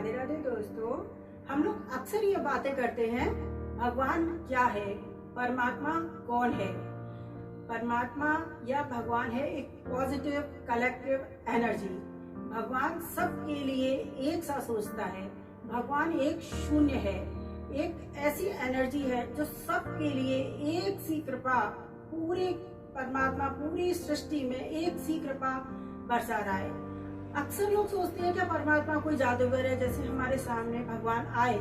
राधे राधे दोस्तों। हम लोग अक्सर ये बातें करते हैं, भगवान क्या है, परमात्मा कौन है। परमात्मा या भगवान है एक पॉजिटिव कलेक्टिव एनर्जी। भगवान सबके लिए एक सा सोचता है। भगवान एक शून्य है, एक ऐसी एनर्जी है जो सबके लिए एक सी कृपा, पूरे परमात्मा पूरी सृष्टि में एक सी कृपा बरसा रहा है। अक्सर लोग सोचते हैं कि परमात्मा कोई जादूगर है, जैसे हमारे सामने भगवान आए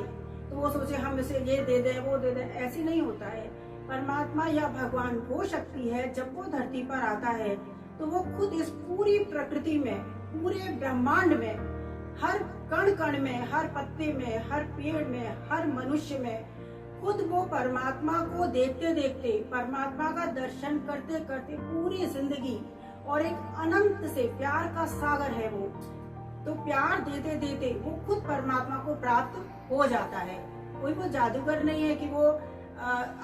तो वो सोचे हम इसे ये दे दें वो दे दें। ऐसे नहीं होता है। परमात्मा या भगवान वो शक्ति है, जब वो धरती पर आता है तो वो खुद इस पूरी प्रकृति में, पूरे ब्रह्मांड में, हर कण कण में, हर पत्ते में, हर पेड़ में, हर मनुष्य में खुद वो परमात्मा को देखते देखते, परमात्मा का दर्शन करते करते पूरी जिंदगी, और एक अनंत से प्यार का सागर है वो, तो प्यार देते देते वो खुद परमात्मा को प्राप्त हो जाता है। कोई वो जादूगर नहीं है कि वो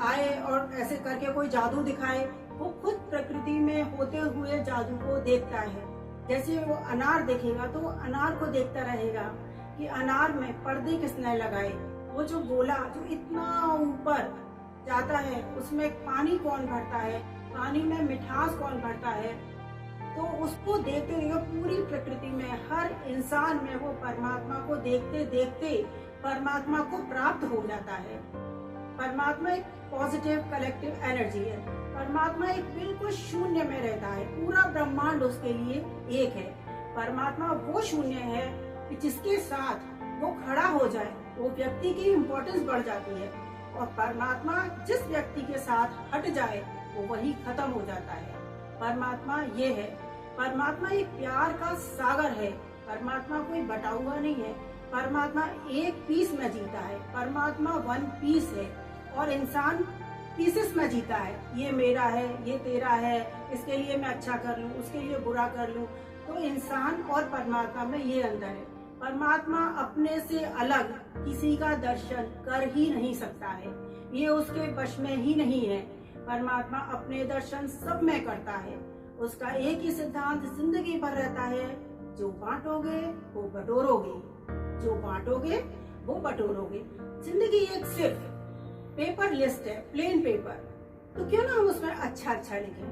आए और ऐसे करके कोई जादू दिखाए। वो खुद प्रकृति में होते हुए जादू को देखता है। जैसे वो अनार देखेगा तो वो अनार को देखता रहेगा कि अनार में पर्दे किसने लगाए। वो जो गोला जो इतना ऊपर जाता है उसमें पानी कौन भरता है, पानी में मिठास कौन भरता है। तो उसको देखते देखते पूरी प्रकृति में, हर इंसान में वो परमात्मा को देखते देखते परमात्मा को प्राप्त हो जाता है। परमात्मा एक पॉजिटिव कलेक्टिव एनर्जी है। परमात्मा एक बिल्कुल शून्य में रहता है, पूरा ब्रह्मांड उसके लिए एक है। परमात्मा वो शून्य है कि जिसके साथ वो खड़ा हो जाए वो व्यक्ति की इम्पोर्टेंस बढ़ जाती है, और परमात्मा जिस व्यक्ति के साथ हट जाए वो वही खत्म हो जाता है। परमात्मा ये है। परमात्मा एक प्यार का सागर है। परमात्मा कोई बटा हुआ नहीं है। परमात्मा एक पीस में जीता है। परमात्मा वन पीस है और इंसान पीसेस में जीता है। ये मेरा है, ये तेरा है, इसके लिए मैं अच्छा कर लूं, उसके लिए बुरा कर लूं। तो इंसान और परमात्मा में ये अंतर है। परमात्मा अपने से अलग किसी का दर्शन कर ही नहीं सकता है, ये उसके वश में ही नहीं है। परमात्मा अपने दर्शन सब में करता है। उसका एक ही सिद्धांत जिंदगी भर रहता है, जो बांटोगे वो बटोरोगे, जो बांटोगे वो बटोरोगे। जिंदगी एक सिर्फ पेपर लिस्ट है, प्लेन पेपर। तो क्यों ना हम उसमें अच्छा अच्छा लिखें,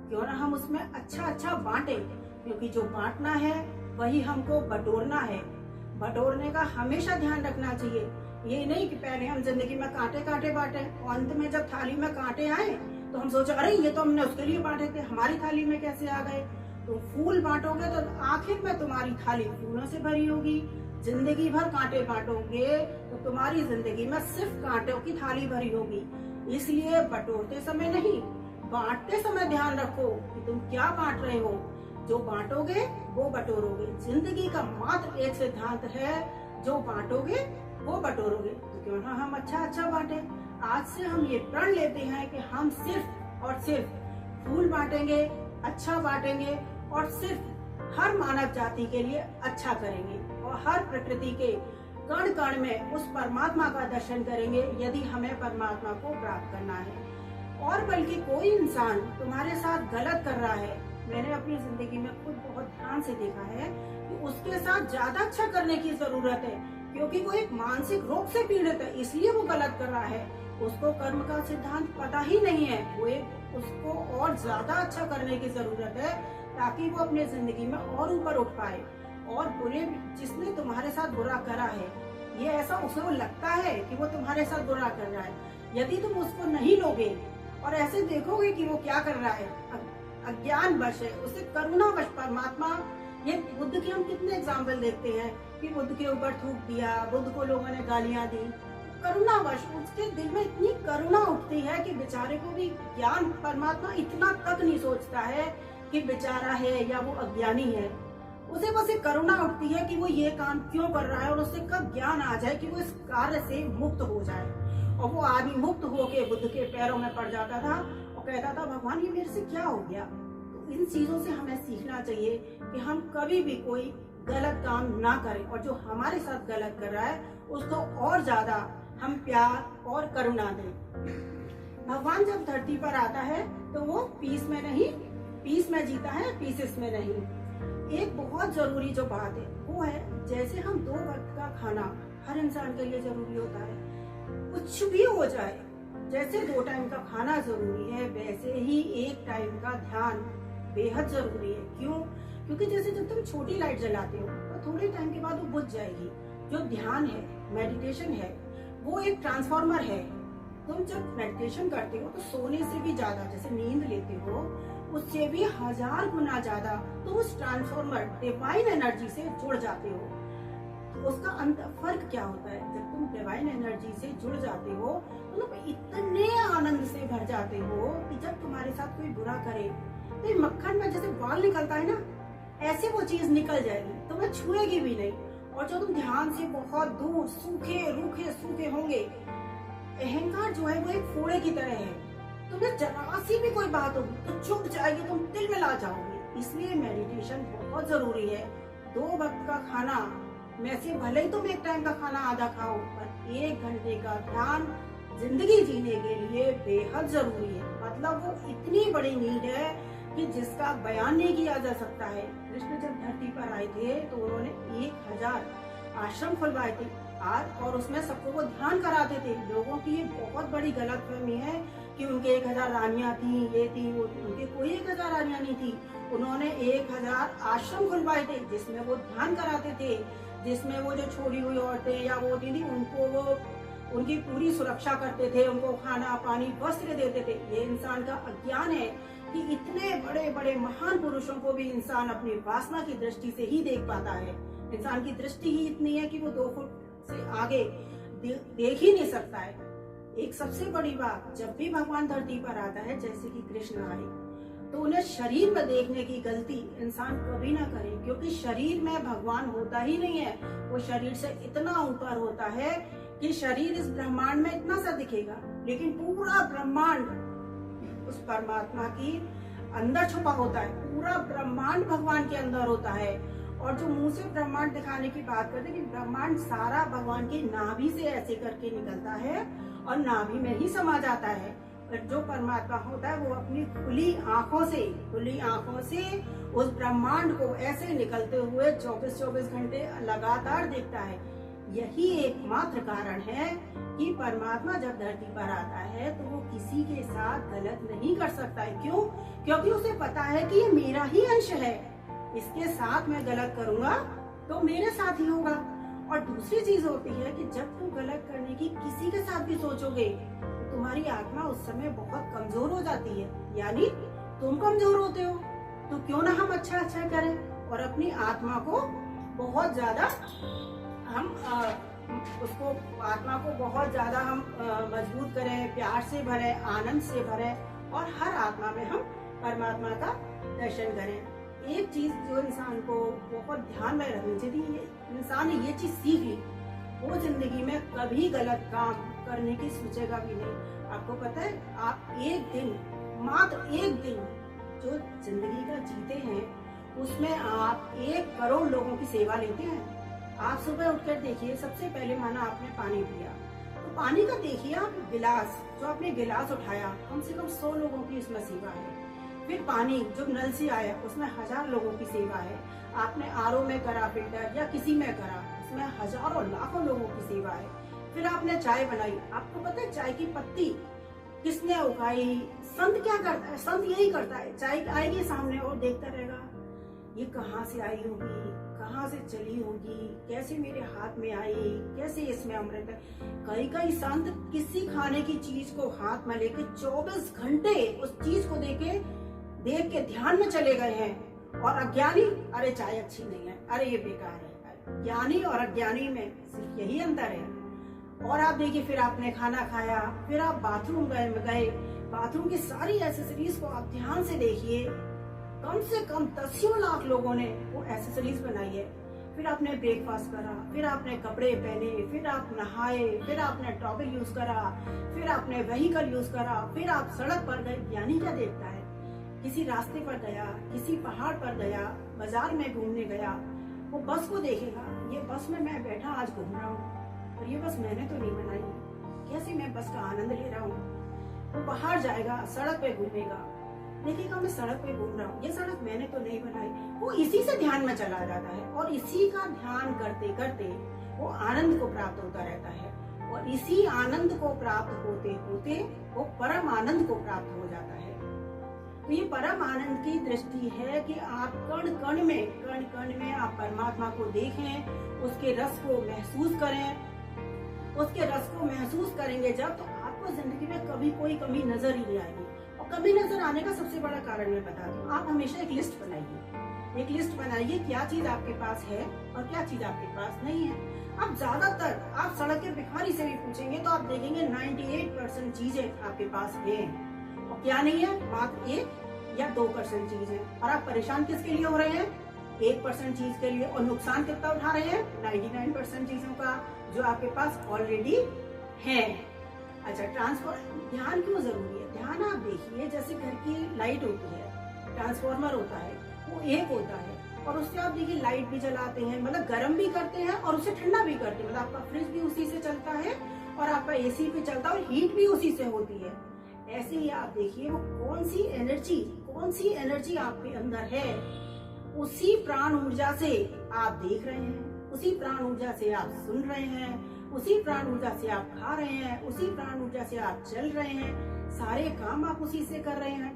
क्यों ना हम उसमें अच्छा अच्छा बांटे, क्योंकि जो बांटना है वही हमको बटोरना है। बटोरने का हमेशा ध्यान रखना चाहिए। ये नहीं कि पहले हम जिंदगी में कांटे कांटे बांटे, और अंत में जब थाली में कांटे आए तो हम सोचे अरे ये तो हमने उसके लिए बांटे थे, हमारी थाली में कैसे आ गए। तो फूल बांटोगे तो आखिर में तुम्हारी थाली फूलों से भरी होगी। जिंदगी भर कांटे बांटोगे तो तुम्हारी जिंदगी में सिर्फ कांटों की थाली भरी होगी। इसलिए बटोरते समय नहीं, बांटते समय ध्यान रखो कि तुम क्या बांट रहे हो। जो बांटोगे वो बटोरोगे। जिंदगी का मात्र एक सिद्धांत है, जो बांटोगे वो बटोरोगे। तो क्यों ना हम अच्छा अच्छा बांटे। आज से हम ये प्रण लेते हैं कि हम सिर्फ और सिर्फ फूल बांटेंगे, अच्छा बांटेंगे, और सिर्फ हर मानव जाति के लिए अच्छा करेंगे, और हर प्रकृति के कण कण में उस परमात्मा का दर्शन करेंगे, यदि हमें परमात्मा को प्राप्त करना है। और बल्कि कोई इंसान तुम्हारे साथ गलत कर रहा है, मैंने अपनी जिंदगी में खुद बहुत ध्यान से देखा है कि उसके साथ ज्यादा अच्छा करने की जरूरत है, क्योंकि वो एक मानसिक रोग से पीड़ित है, इसलिए वो गलत कर रहा है। उसको कर्म का सिद्धांत पता ही नहीं है। उसको और ज्यादा अच्छा करने की जरूरत है, ताकि वो अपने जिंदगी में और ऊपर उठ पाए। और बुरे जिसने तुम्हारे साथ बुरा करा है, ये ऐसा उसको लगता है कि वो तुम्हारे साथ बुरा कर रहा है। यदि तुम उसको नहीं लोगे और ऐसे देखोगे कि वो क्या कर रहा है, अज्ञान वश है, उसे करुणा वश परमात्मा, ये बुद्ध के हम कितने एग्जाम्पल देखते हैं कि बुद्ध के ऊपर थूक दिया, बुद्ध को लोगों ने गालियां दी। करुणावश उसके दिल में इतनी करुणा उठती है कि बेचारे को भी ज्ञान, परमात्मा इतना तक नहीं सोचता है कि बेचारा है या वो अज्ञानी है। उसे बस एक करुणा उठती है कि वो ये काम क्यों कर रहा है, और उसे कब ज्ञान आ जाए कि वो इस कार्य से मुक्त हो जाए। और वो आदमी मुक्त होके बुद्ध के पैरों में पड़ जाता था और कहता था भगवान ये मेरे से क्या हो गया। तो इन चीजों से हमें सीखना चाहिए कि हम कभी भी कोई गलत काम ना करें, और जो हमारे साथ गलत कर रहा है उसको और ज्यादा हम प्यार और करुणा दें। भगवान जब धरती पर आता है तो वो पीस में नहीं, पीस में जीता है, पीसेस में नहीं। एक बहुत जरूरी जो बात है वो है, जैसे हम 2 वक्त का खाना हर इंसान के लिए जरूरी होता है, कुछ भी हो जाए, जैसे 2 टाइम का खाना जरूरी है वैसे ही 1 टाइम का ध्यान बेहद जरूरी है। क्यों? क्योंकि जैसे जब तुम छोटी लाइट जलाते हो तो थोड़े टाइम के बाद वो बुझ जाएगी। जो ध्यान है, मेडिटेशन है, वो एक ट्रांसफार्मर है। तुम जब मेडिटेशन करते हो तो सोने से भी ज्यादा, जैसे नींद लेते हो उससे भी 1000 गुना ज्यादा तुम उस ट्रांसफार्मर डिवाइन एनर्जी से जुड़ जाते हो। तो उसका फर्क क्या होता है? जब तुम डिवाइन एनर्जी से जुड़ जाते हो तो तुम इतने आनंद से भर जाते हो कि जब तुम्हारे साथ कोई बुरा करे तो मक्खन में जैसे बाल निकलता है ना, ऐसे वो चीज निकल जाएगी, तुम्हें छुएगी भी नहीं। और जो तुम ध्यान से बहुत दूर सूखे रूखे सूखे होंगे, अहंकार जो है वो एक फोड़े की तरह है, तुम्हें जरा सी भी कोई बात होगी तो चुप जाएगी, तुम तिलमिला जाओगे। इसलिए मेडिटेशन बहुत जरूरी है। 2 वक्त का खाना में से भले ही तुम 1 टाइम का खाना आधा खाओ, पर 1 घंटे का ध्यान जिंदगी जीने के लिए बेहद जरूरी है। मतलब वो इतनी बड़ी नीड है कि जिसका बयान नहीं किया जा सकता है। कृष्ण जब धरती पर आए थे तो उन्होंने 1000 आश्रम खुलवाए थे और उसमें सबको वो ध्यान कराते थे। लोगों की ये बहुत बड़ी गलतफहमी है कि उनके 1000 रानियां थी, ये थी वो थी। उनके कोई 1000 रानियां नहीं थी। उन्होंने 1000 आश्रम खुलवाए थे जिसमें वो ध्यान कराते थे, जिसमें वो जो छोड़ी हुई औरतें या वो होती थी उनको वो उनकी पूरी सुरक्षा करते थे, उनको खाना पानी वस्त्र देते थे। ये इंसान का अज्ञान है कि इतने बड़े बड़े महान पुरुषों को भी इंसान अपनी वासना की दृष्टि से ही देख पाता है। इंसान की दृष्टि ही इतनी है कि वो 2 फुट से आगे देख ही नहीं सकता है। एक सबसे बड़ी बात, जब भी भगवान धरती पर आता है, जैसे कि कृष्ण आए, तो उन्हें शरीर में देखने की गलती इंसान कभी ना करे, क्योंकि शरीर में भगवान होता ही नहीं है। वो शरीर से इतना ऊपर होता है कि शरीर इस ब्रह्मांड में इतना सा दिखेगा, लेकिन पूरा ब्रह्मांड उस परमात्मा की अंदर छुपा होता है। पूरा ब्रह्मांड भगवान के अंदर होता है। और जो मुंह से ब्रह्मांड दिखाने की बात करते हैं कि ब्रह्मांड सारा भगवान की नाभि से ऐसे करके निकलता है और नाभि में ही समा जाता है। और जो परमात्मा होता है वो अपनी खुली आंखों से उस ब्रह्मांड को ऐसे निकलते हुए 24-24 घंटे लगातार देखता है। यही एकमात्र कारण है कि परमात्मा जब धरती पर आता है तो वो किसी के साथ गलत नहीं कर सकता है। क्यों? क्योंकि उसे पता है कि ये मेरा ही अंश है, इसके साथ मैं गलत करूंगा तो मेरे साथ ही होगा। और दूसरी चीज होती है कि जब तुम गलत करने की किसी के साथ भी सोचोगे तो तुम्हारी आत्मा उस समय बहुत कमजोर हो जाती है। यानी तुम कमजोर होते हो तो क्यों ना हम अच्छा करें और अपनी आत्मा को बहुत ज्यादा हम उसको आत्मा को बहुत ज्यादा हम मजबूत करें, प्यार से भरें, आनंद से भरें और हर आत्मा में हम परमात्मा का दर्शन करें। एक चीज जो इंसान को बहुत ध्यान में रखनी चाहिए, इंसान ने ये चीज सीख ली, वो जिंदगी में कभी गलत काम करने की सोचेगा भी नहीं। आपको पता है, आप मात्र एक दिन जो जिंदगी का जीते हैं उसमें आप 1 करोड़ लोगों की सेवा लेते हैं। आप सुबह उठकर देखिए, सबसे पहले माना आपने पानी पिया तो पानी का देखिए आप गिलास, जो आपने गिलास उठाया, कम से कम 100 लोगों की इसमें सेवा है। फिर पानी जो नल से आया उसमें 1000 लोगों की सेवा है। आपने आरओ में करा फिल्टर या किसी में करा, उसमें हजारों लाखों लोगों की सेवा है। फिर आपने चाय बनाई, आपको पता है चाय की पत्ती किसने उगाई? संत क्या करता है? संत यही करता है, चाय आएगी सामने और देखता रहेगा ये कहाँ से आई होगी, कहाँ से चली होगी, कैसे मेरे हाथ में आई, कैसे इसमें अमृत है। कई संत किसी खाने की चीज को हाथ में लेके 24 घंटे उस चीज को देख के ध्यान में चले गए हैं। और अज्ञानी, अरे चाय अच्छी नहीं है, अरे ये बेकार है। ज्ञानी और अज्ञानी में सिर्फ यही अंतर है। और आप देखिए, फिर आपने खाना खाया, फिर आप बाथरूम गए, बाथरूम की सारी एसेसरीज को आप ध्यान से देखिए। कम से कम 10 लाख लोगों ने वो एसेसरीज बनाई है। फिर आपने ब्रेकफास्ट करा, फिर आपने कपड़े पहने, फिर आप नहाए, फिर आपने टॉवल यूज करा, फिर आपने व्हीकल यूज करा, फिर आप सड़क पर गए। ज्ञानी क्या देखता है? किसी रास्ते पर गया, किसी पहाड़ पर गया, बाजार में घूमने गया, वो बस को देखेगा, ये बस में मैं बैठा आज घूम रहा हूँ और ये बस मैंने तो नहीं बनाई, कैसे मैं बस का आनंद ले रहा हूँ। वो बाहर जाएगा, सड़क पे घूमेगा, देखेगा मैं सड़क पे घूम रहा हूँ, ये सड़क मैंने तो नहीं बनाई, वो इसी से ध्यान में चला जाता है और इसी का ध्यान करते करते वो आनंद को प्राप्त होता रहता है और इसी आनंद को प्राप्त होते होते वो परम आनंद को प्राप्त हो जाता है। तो ये परम आनंद की दृष्टि है कि आप कण कण में आप परमात्मा को देखें, उसके रस को महसूस करें। उसके रस को महसूस करेंगे जब, तो आपको जिंदगी में कभी कोई कमी नजर ही नहीं आएगी। और कमी नजर आने का सबसे बड़ा कारण मैं बता दूं, आप हमेशा एक लिस्ट बनाइए। एक लिस्ट बनाइए क्या चीज आपके पास है और क्या चीज आपके पास नहीं है। अब ज्यादातर आप सड़क के भिखारी से भी पूछेंगे तो आप देखेंगे 98% चीजें आपके पास हैं और क्या नहीं है, मात्र 1 या 2% चीज है। और आप परेशान किसके लिए हो रहे हैं? 1% चीज के लिए। और नुकसान कितना उठा रहे हैं? 99% चीजों का जो आपके पास ऑलरेडी है। अच्छा, ध्यान क्यों जरूरी है? ध्यान आप देखिए, जैसे घर की लाइट होती है, ट्रांसफार्मर होता है, वो एक होता है और उससे आप देखिए लाइट भी जलाते हैं, मतलब गर्म भी करते हैं और उसे ठंडा भी करते हैं। मतलब आपका फ्रिज भी उसी से चलता है और आपका एसी भी चलता है और हीट भी उसी से होती है। ऐसे ही आप देखिए वो कौन सी एनर्जी आपके अंदर है, उसी प्राण ऊर्जा से आप देख रहे हैं, उसी प्राण ऊर्जा से आप सुन रहे हैं, उसी प्राण ऊर्जा से आप खा रहे हैं, उसी प्राण ऊर्जा से आप चल रहे हैं, सारे काम आप उसी से कर रहे हैं।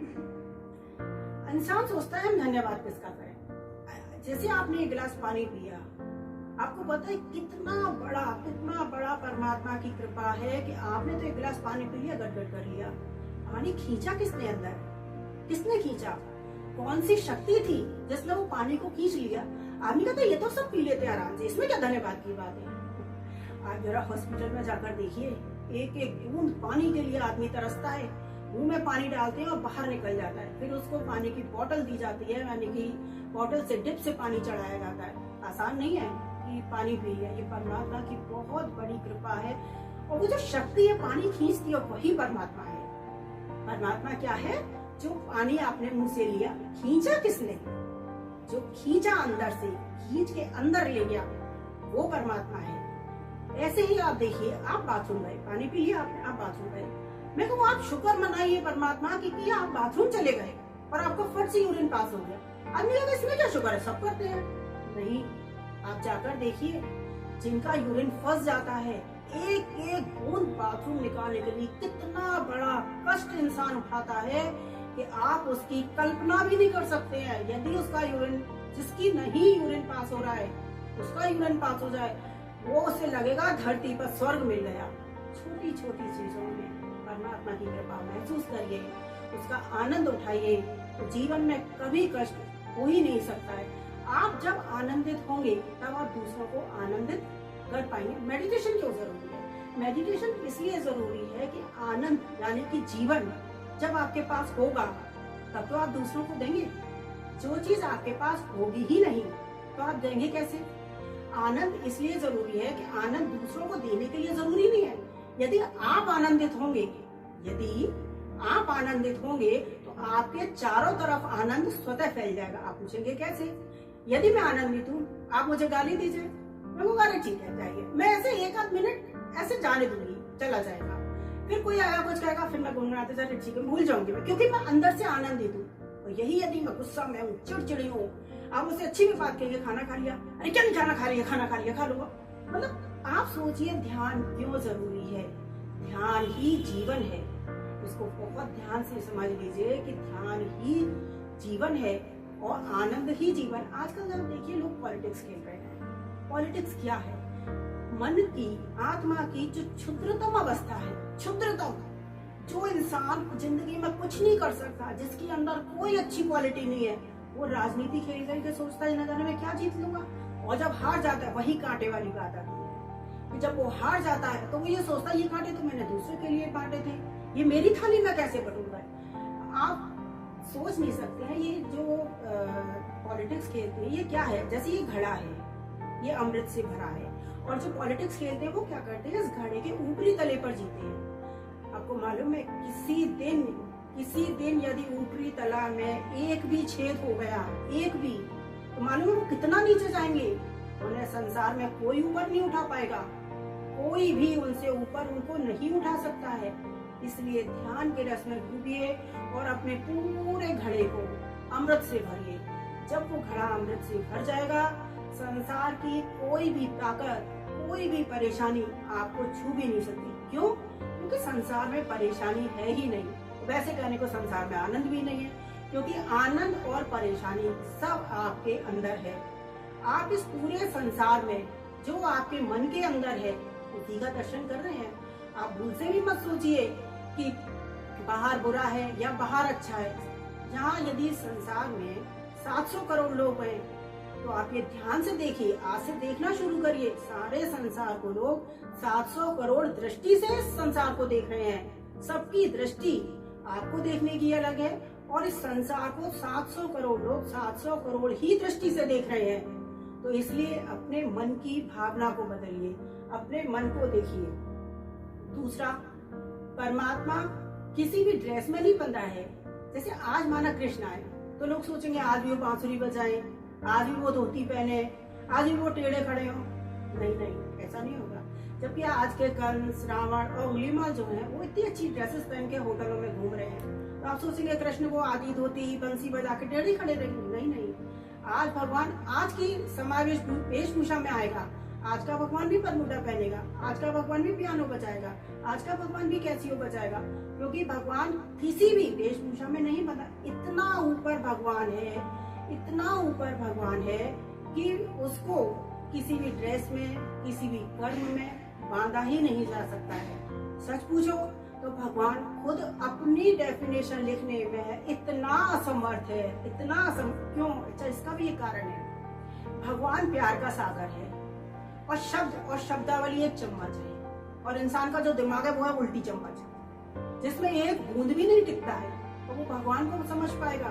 इंसान सोचता है हम धन्यवाद किसका करें। जैसे आपने एक गिलास पानी पिया, आपको पता है कितना बड़ा परमात्मा की कृपा है कि आपने तो एक गिलास पानी पी लिया, गट कर लिया। पानी खींचा किसने अंदर? किसने खींचा? कौन सी शक्ति थी जिसने वो पानी को खींच लिया? आदमी कहता है ये तो सब पी लेते आराम से, इसमें क्या धन्यवाद की बात है। आप जरा हॉस्पिटल में जाकर देखिए, एक एक बूंद पानी के लिए आदमी तरसता है, मुंह में पानी डालते हैं और बाहर निकल जाता है। फिर उसको पानी की बोतल दी जाती है, यानी कि बोतल से डिप से पानी चढ़ाया जाता है। आसान नहीं है कि पानी पी लिया, ये परमात्मा की बहुत बड़ी कृपा है। और वो जो शक्ति है पानी खींचती है वही परमात्मा है। परमात्मा क्या है? जो पानी आपने मुंह से लिया, खींचा किसने? जो खींचा अंदर से, खींच के अंदर ले गया, वो परमात्मा है। ऐसे ही आप देखिए, आप बाथरूम गए, पानी पी लिया आपने, आप बाथरूम गए, मैं कहूँ आप शुक्र मनाइए परमात्मा की आप बाथरूम चले गए और आपको फट से यूरिन पास हो गया। आदमी कहता है इसमें क्या शुक्र है, सब करते हैं। नहीं, आप जाकर देखिए, जिनका यूरिन फंस जाता है, एक एक बूंद बाथरूम निकालने के लिए कितना बड़ा कष्ट इंसान उठाता है कि आप उसकी कल्पना भी नहीं कर सकते हैं। यदि उसका यूरिन, जिसकी नहीं यूरिन पास हो रहा है, उसका यूरिन पास हो जाए, वो उसे लगेगा धरती पर स्वर्ग मिल गया। छोटी छोटी चीजों में परमात्मा की कृपा महसूस करिए, उसका आनंद उठाइए, तो जीवन में कभी कष्ट हो ही नहीं सकता है। आप जब आनंदित होंगे तब आप दूसरों को आनंदित कर पाएंगे। मेडिटेशन क्यों जरूरी है? मेडिटेशन इसलिए जरूरी है कि आनंद यानी कि जीवन जब आपके पास होगा तब तो आप दूसरों को देंगे। जो चीज आपके पास होगी ही नहीं तो आप देंगे कैसे? आनंद इसलिए जरूरी है कि आनंद दूसरों को देने के लिए जरूरी नहीं है। यदि आप आनंदित होंगे तो आपके चारों तरफ आनंद स्वतः फैल जाएगा। आप पूछेंगे कैसे? यदि मैं आनंदित हूँ, आप मुझे गाली दीजिए, मैं वो गाली ठीक है जाइए, मैं ऐसे 1 आध मिनट ऐसे जाने दूंगी, चला जाएगा। फिर कोई आया कुछ कहेगा, फिर मैं गुनगुनाते जाए, ठीक है भूल जाऊंगी मैं, क्योंकि मैं अंदर से आनंदित हूँ। और यही यदि मैं गुस्सा में हूँ, चिड़चिड़ी हूँ, आप मुझसे अच्छी भी बात कहिए, खाना खा लिया, अरे क्या नहीं खाना खा लिया, खाना खा लिया, खा लूंगा। मतलब आप सोचिए ध्यान क्यों जरूरी है। ध्यान ही जीवन है, इसको बहुत ध्यान से समझ लीजिए कि ध्यान ही जीवन है और आनंद ही जीवन। आजकल आप देखिए लोग पॉलिटिक्स खेल रहे हैं। पॉलिटिक्स क्या है? मन की, आत्मा की जो क्षुद्रतम अवस्था है, क्षुद्रतम, जो इंसान जिंदगी में कुछ नहीं कर सकता, जिसके अंदर कोई अच्छी क्वालिटी नहीं है, वो राजनीति खेल करके सोचता है न जाने में क्या जीत लूंगा। और जब हार जाता है, वही कांटे वाली बात आती है कि जब वो हार जाता है तो वो ये सोचता है ये कांटे तो मैंने दूसरे के लिए बांटे थे, ये मेरी थाली में कैसे बटूंगा। आप सोच नहीं सकते हैं, ये जो पॉलिटिक्स खेलते हैं ये क्या है? जैसे ये घड़ा है, ये अमृत से भरा है, और जो पॉलिटिक्स खेलते हैं वो क्या करते हैं? इस घड़े के ऊपरी तले पर जीते हैं। आपको मालूम है किसी दिन यदि ऊपरी तला में एक भी छेद हो गया, एक भी, तो मालूम है वो कितना नीचे जाएंगे। उन्हें संसार में कोई ऊपर नहीं उठा पाएगा, कोई भी उनसे ऊपर उनको नहीं उठा सकता है। इसलिए ध्यान के रस में डूबिए और अपने पूरे घड़े को अमृत से भरिए। जब वो घड़ा अमृत से भर जाएगा, संसार की कोई भी ताकत, कोई भी परेशानी आपको छू भी नहीं सकती। क्यों? क्योंकि संसार में परेशानी है ही नहीं। वैसे कहने को संसार में आनंद भी नहीं है, क्योंकि आनंद और परेशानी सब आपके अंदर है। आप इस पूरे संसार में जो आपके मन के अंदर है उसी का दर्शन कर रहे हैं। आप भूल से भी मत सोचिए कि बाहर बुरा है या बाहर अच्छा है। जहाँ यदि संसार में 700 करोड़ लोग हैं, तो आप ये ध्यान से देखिए, आज से देखना शुरू करिए। सारे संसार को लोग 700 करोड़ दृष्टि से इस संसार को देख रहे हैं। सबकी दृष्टि आपको देखने की अलग है और इस संसार को 700 करोड़ लोग 700 करोड़ ही दृष्टि से देख रहे हैं। तो इसलिए अपने मन की भावना को बदलिए, अपने मन को देखिए। दूसरा, परमात्मा किसी भी ड्रेस में नहीं बंधा है। जैसे आज माना कृष्ण आए तो लोग सोचेंगे आज भी वो बांसुरी बजाएं, आज भी वो धोती पहने, आज भी वो टेढ़े खड़े हों। नहीं नहीं, ऐसा नहीं होगा। जबकि आज के कंस, रावण और उंगलीमाल जो है वो इतनी अच्छी ड्रेसेस पहन के होटलों में घूम रहे हैं, तो आप सोचेंगे कृष्ण वो आदि धोती बंसी बजा के टेढ़े खड़े रहेंगे। नहीं नहीं, आज भगवान आज की समावेश वेशभूषा में आएगा। आज का भगवान भी बरमूडा पहनेगा, आज का भगवान भी पियानो बजाएगा, आज का भगवान भी कैसियो बजाएगा, क्योंकि भगवान किसी भी वेशभूषा में नहीं बना। इतना ऊपर भगवान है, इतना ऊपर भगवान है कि उसको किसी भी ड्रेस में, किसी भी कर्म में बांधा ही नहीं जा सकता है। सच पूछो तो भगवान खुद अपनी डेफिनेशन लिखने में इतना असमर्थ है, इतना क्यों? अच्छा, इसका भी एक कारण है। भगवान प्यार का सागर है और शब्द और शब्दावली एक चम्मच है, और इंसान का जो दिमाग है वो है उल्टी चम्मच, जिसमें एक बूंद भी नहीं टिकता है। तो वो भगवान को समझ पाएगा,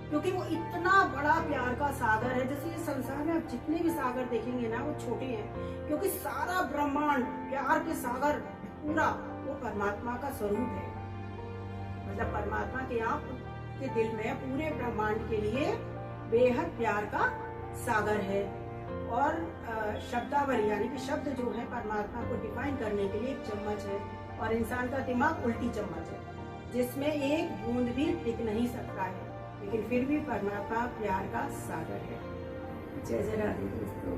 क्योंकि वो इतना बड़ा प्यार का सागर है। जैसे ये संसार में आप जितने भी सागर देखेंगे ना वो छोटे हैं, क्योंकि सारा ब्रह्मांड प्यार के सागर पूरा वो परमात्मा का स्वरूप है। मतलब परमात्मा के आपके दिल में पूरे ब्रह्मांड के लिए बेहद प्यार का सागर है। और शब्दावली यानी कि शब्द जो है परमात्मा को डिफाइन करने के लिए एक चम्मच है, और इंसान का दिमाग उल्टी चम्मच है, जिसमें एक बूंद भी टिक नहीं सकता है, लेकिन फिर भी परमात्मा प्यार का सागर है। जय जय राधे दोस्तों।